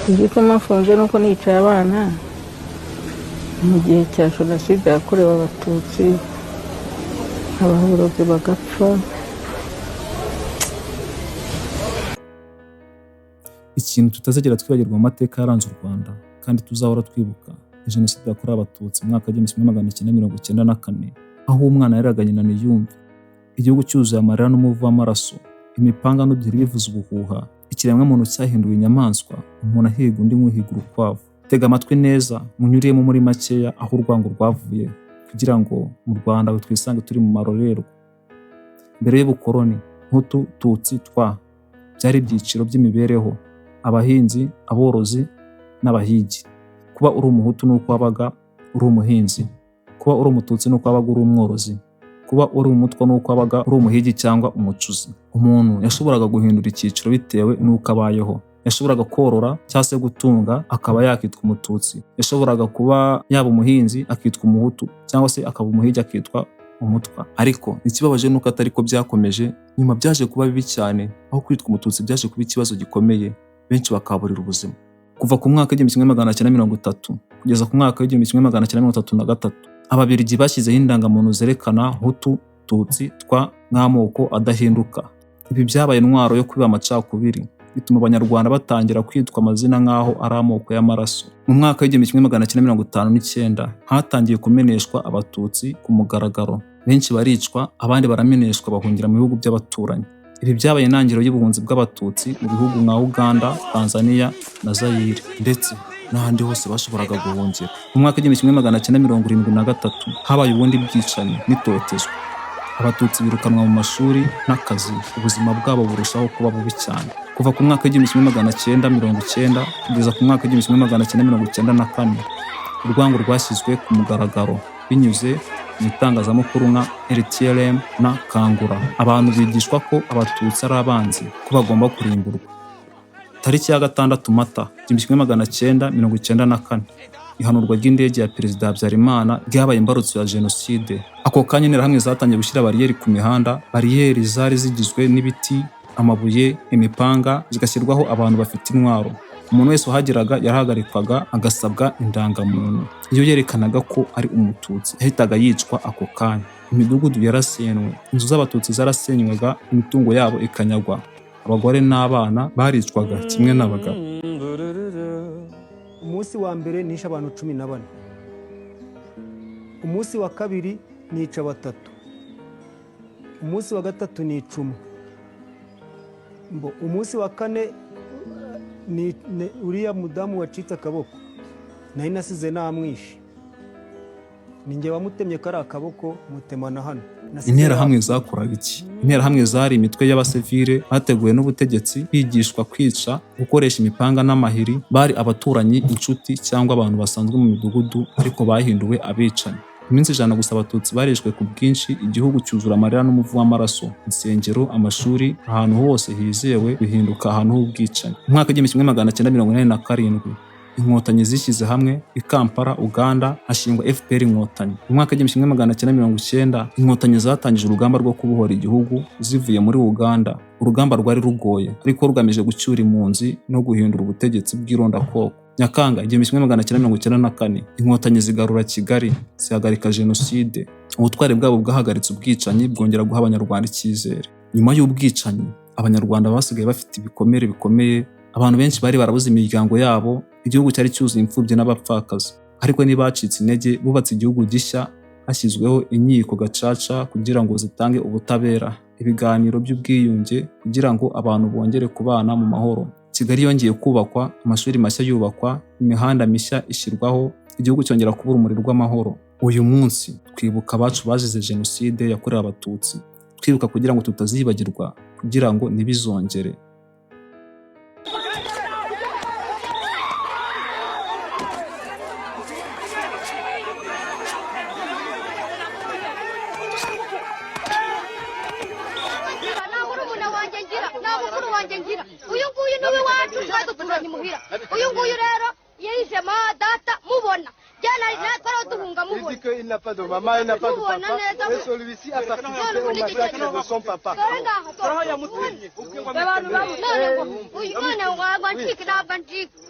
igituma mfunze nuko nicaye abana mu gihe cya jenoside yakorewe abatutsi, ababurozi bagapfa. Ikintu tutazagera twibagirwa mu mateka yaranze u Rwanda kandi tuzahora twibuka ni jenoside yakorewe abatutsi mu mwaka w'1994, aho umwana yariraga nyina ntiyumve, igihugu cyuzuye amarira n'umuvu w'amaraso, imipanga n'uduhiri bivuza ubuhuha, ikiremwamuntu cyahinduwe inyamaswa, umuntu ahiga undi nk'uhiga urukwavu. Tega amatwi neza munyuriyemo muri makeya aho urwango rwavuye, kugira ngo mu Rwanda twisange turi mu marorerwa. Mbere y'ubukoloni, Hutu, Tutsi, Twa byari ibyiciro by'imibereho: abahinzi, aborozi n'abahigi. Kuba uri umuhutu nuko wabaga uri umuhinzi, kuba uri umututsi nuko wabaga uri umworozi, kuba uri umutwa nuko wabaga uri umuhigi cyangwa umucuzi. Umuntu yashoboraga guhindura icyiciro bitewe n'uko abayeho. Yashoboraga korora cyangwa se gutunga akaba yakitwa umututsi, yashoboraga kuba yaba umuhinzi akitwa umuhutu, cyangwa se akaba umuhigi akitwa umutwa. Ariko ikibabaje nuko atari ko byakomeje, nyuma byaje kuba bibi cyane, aho kwitwa umututsi byaje kuba ikibazo gikomeye, benshi bakaburira ubuzima. Kuva ku mwaka w'1930 kugeza ku mwaka w'1933, Ababiligi bashyizeho indangamuntu zerekana Hutu, Tutsi, Twa nk'amoko adahinduka. Ibi byabaye intwaro yo kubiba amacakubiri, bituma Abanyarwanda batangira kwitwa amazina nk'aho ari amoko y'amaraso. Mu mwaka w'1959 hatangiye kumeneshwa Abatutsi ku mugaragaro, benshi baricwa, abandi barameneshwa bahungira mu bihugu by'abaturanyi. Ibi byabaye intangiriro y'ubuhunzi bw'Abatutsi mu bihugu nka Uganda, Tanzania na Zaire, ndetse n'ahandi hose bashoboraga guhungira. Mu mwaka w'1973 habaye ubundi bwicanyi n'itotezwa. Abatutsi birukanwa mu mashuri n'akazi, ubuzima bwabo burushaho kuba bubi cyane. Kuva ku mwaka w'1990 kugeza ku mwaka w'1994, urwango rwashyizwe ku mugaragaro binyuze mu itangazamakuru nka RTLM na Kangura. Abantu bigishwa ko Abatutsi ari abanzi, ko bagomba kurimburwa. Tariki ya 6 Mata 1994, ihanurwa ry'indege ya Perezida Habyarimana ryabaye imbarutso ya jenoside. Ako kanya interahamwe zatangiye gushyira bariyeri ku mihanda. Bariyeri zari zigizwe n'ibiti, amabuye, imipanga, zigashyirwaho abantu bafite intwaro. Umuntu wese uhageraga yarahagarikwaga agasabwa indangamuntu. Iyo yerekanaga ko ari umututsi yahitaga yicwa ako kanya. Imidugudu yarasenywe, inzu z'Abatutsi zarasenywaga, imitungo yabo ikanyagwa, abagore n'abana baricwaga kimwe n'abagabo. Umunsi wa mbere nisha abantu 14, umunsi wa kabiri nica 3, umunsi wa gatatu ni 10, umunsi wa kane ni uriya mudamu wacitse akaboko nari nasize namwishe, ninjye wamutemye kari akaboko mutemana hano. Interahamwe zakoraga iki? Interahamwe zari imitwe y'abasivile bateguwe n'ubutegetsi, bigishwa kwica, gukoresha imipanga n'amahiri. Bari abaturanyi, inshuti cyangwa abantu basanzwe mu midugudu, ariko bahinduwe abicanyi. Iminsi 100 gusa Abatutsi barishwe ku bwinshi, igihugu cyuzura amarira n'umuvu w'amaraso. Insengero, amashuri, ahantu hose hizewe bihinduka ahantu h'ubwicanyi. Mu mwaka w'1987 Inkotanyi zishyize hamwe i Kampala, Uganda, hashingwa FPR Inkotanyi. Mu mwaka w'1990 Inkotanyi zatangije urugamba rwo kubohora igihugu zivuye muri Uganda. Urugamba rwari rugoye, ariko rugamije gucyura impunzi no guhindura ubutegetsi bw'irondakoko. Nyakanga 1994 Inkotanyi zigarura Kigali, zihagarika jenoside. Ubutwari bwabo bwahagaritse ubwicanyi, bwongera guha Abanyarwanda icyizere. Nyuma y'ubwicanyi, Abanyarwanda basigaye bafite ibikomere bikomeye. Abantu benshi bari barabuze imiryango yabo, igihugu cyari cyuzuye imfubyi n'abapfakazi. Ariko ntibacitse intege, bubatse igihugu gishya, hashyizweho inkiko gacaca kugira ngo zitange ubutabera, ibiganiro by'ubwiyunge kugira ngo abantu bongere kubana mu mahoro. Kigali yongeye kubakwa, amashuri mashya yubakwa, imihanda mishya ishyirwaho, igihugu cyongera kuba urumuri rw'amahoro. Uyu munsi twibuka abacu bazize jenoside yakorewe Abatutsi, twibuka kugira ngo tutazibagirwa, kugira ngo ntibizongere. Uyu nguyu niwe wacu twari duturanye muhira. Uyu nguyu rero yise ma data mubona. Jana natwe duhunga mubona. Il n'a pas de maman, il n'a pas de papa. Et celui-ci a participé au massacre de son papa. Uyu mwana wanjye ntabwo njika.